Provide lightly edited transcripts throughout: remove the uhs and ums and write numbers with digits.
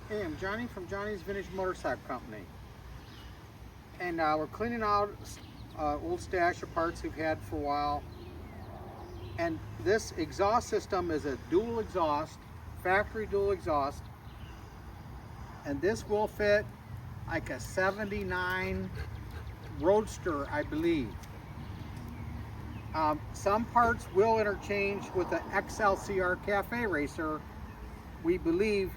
Hey, I'm Johnny from Johnny's Vintage Motorcycle Company. And we're cleaning out old stash of parts we've had for a while. And this exhaust system is a dual exhaust, factory dual exhaust. And this will fit like a 79 Roadster, I believe. Some parts will interchange with the XLCR Cafe Racer, we believe,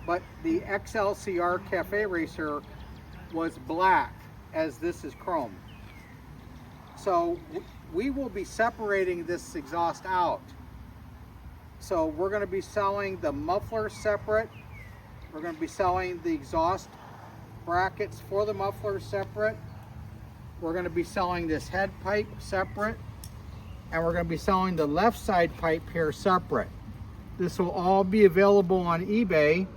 but the XLCR Cafe Racer was black, as this is chrome. So we will be separating this exhaust out. So we're going to be selling the muffler separate. We're going to be selling the exhaust brackets for the muffler separate. We're going to be selling this head pipe separate. And we're going to be selling the left side pipe here separate. This will all be available on eBay.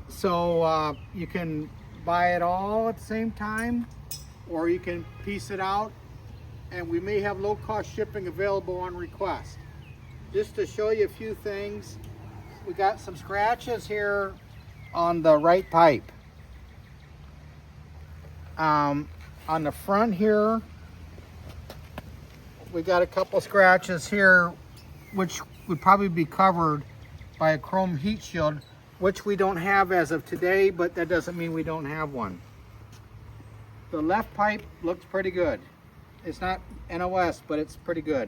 So you can buy it all at the same time, or you can piece it out, and we may have low-cost shipping available on request. Just to show you a few things, we got some scratches here on the right pipe. On the front here, we got a couple scratches here, which would probably be covered by a chrome heat shield, which we don't have as of today, but that doesn't mean we don't have one. The left pipe looks pretty good. It's not NOS, but it's pretty good.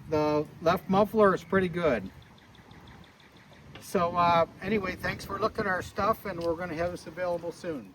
The left muffler is pretty good. So anyway, thanks for looking at our stuff, and we're going to have this available soon.